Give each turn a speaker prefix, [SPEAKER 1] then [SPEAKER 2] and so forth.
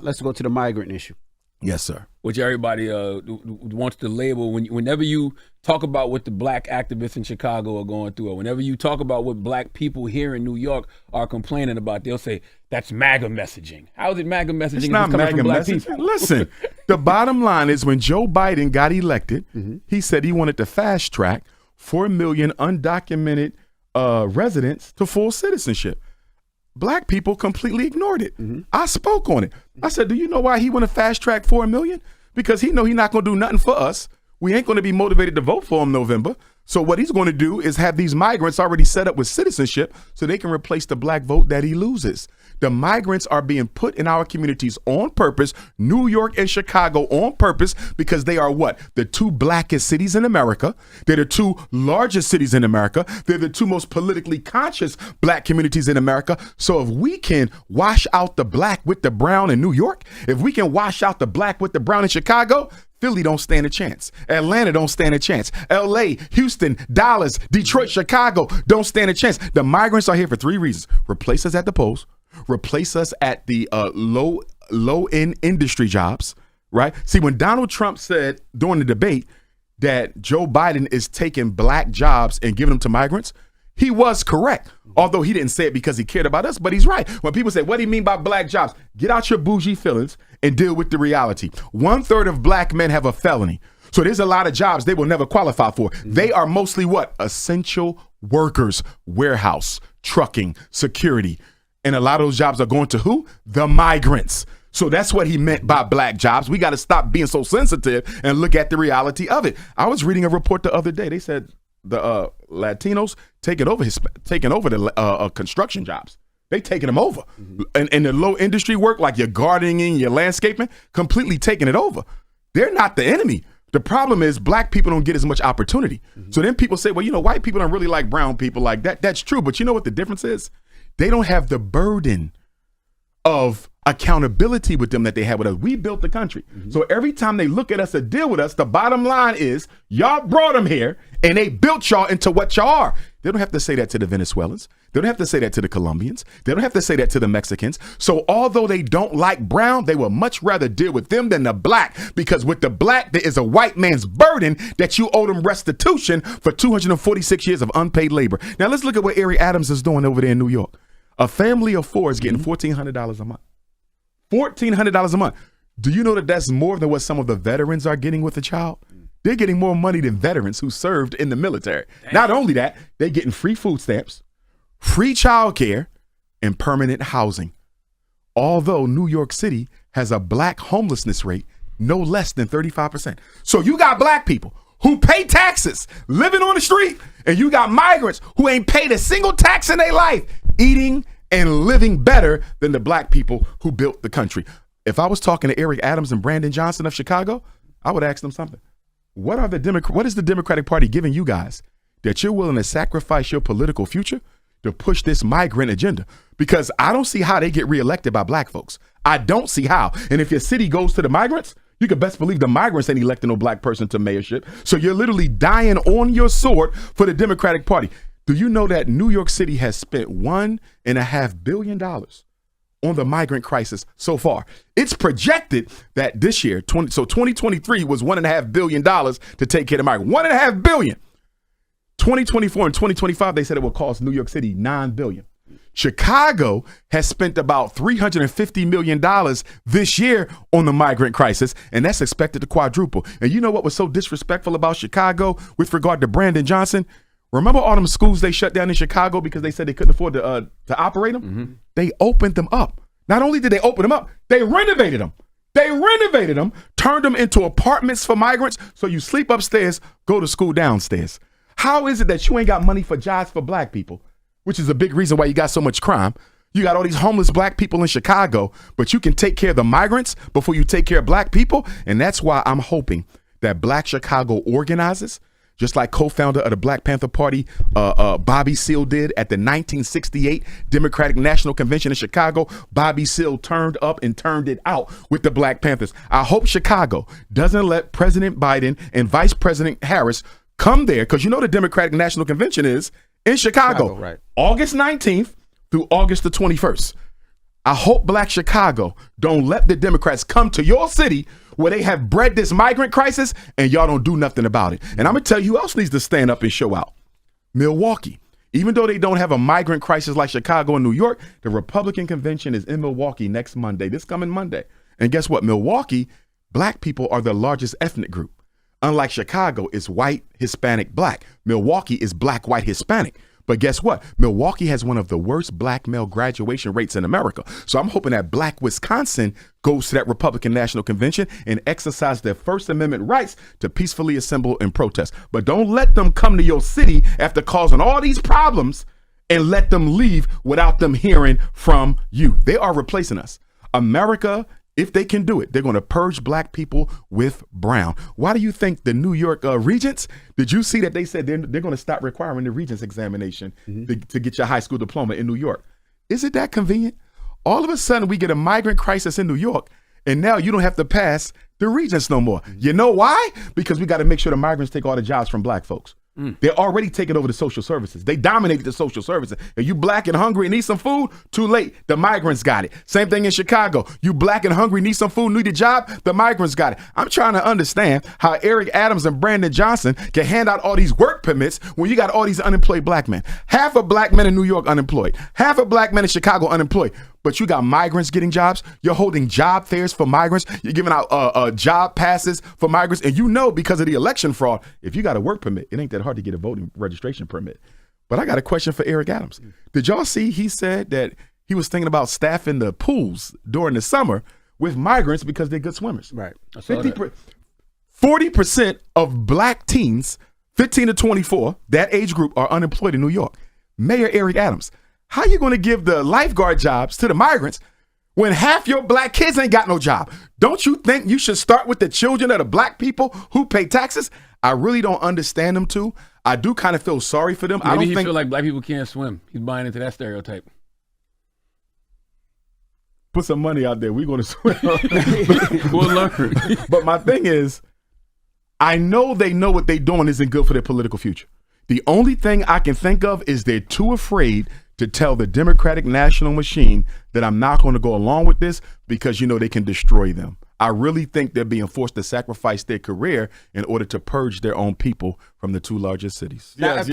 [SPEAKER 1] Let's go to the migrant issue.
[SPEAKER 2] Yes, sir.
[SPEAKER 3] Which everybody wants to label. Whenever you talk about what the black activists in Chicago are going through, or whenever you talk about what black people here in New York are complaining about, they'll say, that's MAGA messaging. How is it MAGA messaging?
[SPEAKER 2] It's not MAGA messaging. Listen, the bottom line is when Joe Biden got elected, he said he wanted to fast track 4 million undocumented residents to full citizenship. Black people completely ignored it. I spoke on it. I said, do you know why he want to fast track 4 million? Because he know he's not going to do nothing for us. We ain't going to be motivated to vote for him November. So what he's going to do is have these migrants already set up with citizenship so they can replace the black vote that he loses. The migrants are being put in our communities on purpose, New York and Chicago on purpose, because they are what? The two blackest cities in America. They're the two largest cities in America. They're the two most politically conscious black communities in America. So if we can wash out the black with the brown in New York, if we can wash out the black with the brown in Chicago, Philly don't stand a chance. Atlanta don't stand a chance. LA, Houston, Dallas, Detroit, Chicago don't stand a chance. The migrants are here for 3 reasons. Replace us at the polls. Replace us at the low-end industry jobs, right? See, when Donald Trump said during the debate that Joe Biden is taking black jobs and giving them to migrants, he was correct. Although he didn't say it because he cared about us, but he's right. When people say, what do you mean by black jobs? Get out your bougie feelings and deal with the reality. 1/3 of black men have a felony. So there's a lot of jobs they will never qualify for. They are mostly what? Essential workers, warehouse, trucking, security. And a lot of those jobs are going to who? The migrants. So that's what he meant by black jobs. We got to stop being so sensitive and look at the reality of it. I was reading a report the other day. They said the Latinos taking over the construction jobs. They taking them over. And the low industry work, like your gardening, your landscaping, completely taking it over. They're not the enemy. The problem is black people don't get as much opportunity. So then people say, well, you know, white people don't really like brown people like that. That's true. But you know what the difference is? They don't have the burden of accountability with them that they have with us. We built the country. So every time they look at us or deal with us, the bottom line is y'all brought them here and they built y'all into what y'all are. They don't have to say that to the Venezuelans. They don't have to say that to the Colombians. They don't have to say that to the Mexicans. So although they don't like brown, they will much rather deal with them than the black, because with the black, there is a white man's burden that you owe them restitution for 246 years of unpaid labor. Now let's look at what Eric Adams is doing over there in New York. A family of 4 is getting $1,400 a month. $1,400 a month. Do you know that that's more than what some of the veterans are getting with a child? They're getting more money than veterans who served in the military. Damn. Not only that, they're getting free food stamps, free child care, and permanent housing. Although New York City has a black homelessness rate no less than 35%. So you got black people who pay taxes living on the street, and you got migrants who ain't paid a single tax in their life eating and living better than the black people who built the country. If I was talking to Eric Adams and Brandon Johnson of Chicago, I would ask them something. What is the Democratic Party giving you guys that you're willing to sacrifice your political future to push this migrant agenda? Because I don't see how they get reelected by black folks. I don't see how. And if your city goes to the migrants, you can best believe the migrants ain't electing no black person to mayorship. So you're literally dying on your sword for the Democratic Party. Do you know that New York City has spent $1.5 billion on the migrant crisis so far? It's projected that this year, 2023 was $1.5 billion to take care of the migrants. $1.5 billion. 2024 and 2025, they said it will cost New York City $9 billion. Chicago has spent about $350 million this year on the migrant crisis, and that's expected to quadruple. And you know what was so disrespectful about Chicago with regard to Brandon Johnson? Remember all them schools they shut down in Chicago because they said they couldn't afford to operate them? They opened them up. Not only did they open them up, they renovated them. Turned them into apartments for migrants. So you sleep upstairs, go to school downstairs. How is it that you ain't got money for jobs for black people, which is a big reason why you got so much crime? You got all these homeless black people in Chicago, but you can take care of the migrants before you take care of black people. And that's why I'm hoping that Black Chicago organizes, just like co-founder of the Black Panther Party, Bobby Seale did at the 1968 Democratic National Convention in Chicago. Bobby Seale turned up and turned it out with the Black Panthers. I hope Chicago doesn't let President Biden and Vice President Harris come there, because you know the Democratic National Convention is in Chicago, right? August 19th through August the 21st. I hope Black Chicago don't let the Democrats come to your city where they have bred this migrant crisis and y'all don't do nothing about it. And I'm going to tell you who else needs to stand up and show out. Milwaukee. Even though they don't have a migrant crisis like Chicago and New York, the Republican convention is in Milwaukee next Monday, this coming Monday. And guess what? Milwaukee, Black people are the largest ethnic group. Unlike Chicago, it's white, Hispanic, Black. Milwaukee is Black, white, Hispanic. But guess what? Milwaukee has one of the worst Black male graduation rates in America. So I'm hoping that Black Wisconsin goes to that Republican National Convention and exercise their First Amendment rights to peacefully assemble and protest. But don't let them come to your city after causing all these problems and let them leave without them hearing from you. They are replacing us. America, if they can do it, they're going to purge Black people with brown. Why do you think the New York regents, did you see that they said they're going to stop requiring the regents examination to get your high school diploma in New York? Is it that convenient? All of a sudden we get a migrant crisis in New York and now you don't have to pass the regents no more. You know why? Because we got to make sure the migrants take all the jobs from Black folks. They're already taking over the social services. They dominated the social services. If you Black and hungry and need some food, too late. The migrants got it. Same thing in Chicago. You Black and hungry, need some food, need a job, the migrants got it. I'm trying to understand how Eric Adams and Brandon Johnson can hand out all these work permits when you got all these unemployed Black men. Half of Black men in New York unemployed. Half of Black men in Chicago unemployed. But you got migrants getting jobs. You're holding job fairs for migrants. You're giving out job passes for migrants. And you know, because of the election fraud, if you got a work permit, it ain't that hard to get a voting registration permit. But I got a question for Eric Adams. Did y'all see he said that he was thinking about staffing the pools during the summer with migrants because they're good swimmers?
[SPEAKER 3] Right.
[SPEAKER 2] 40% of Black teens, 15 to 24, that age group, are unemployed in New York. Mayor Eric Adams, how you going to give the lifeguard jobs to the migrants when half your Black kids ain't got no job? Don't you think you should start with the children of the Black people who pay taxes? I really don't understand them too. I do kind of feel sorry for them.
[SPEAKER 3] Maybe feel like Black people can't swim. He's buying into that stereotype.
[SPEAKER 2] Put some money out there. We're going to swim.
[SPEAKER 3] We'll learn.
[SPEAKER 2] But my thing is, I know they know what they're doing isn't good for their political future. The only thing I can think of is they're too afraid to tell the Democratic National Machine that I'm not going to go along with this because, you know, they can destroy them. I really think they're being forced to sacrifice their career in order to purge their own people from the two largest cities.
[SPEAKER 1] Yes,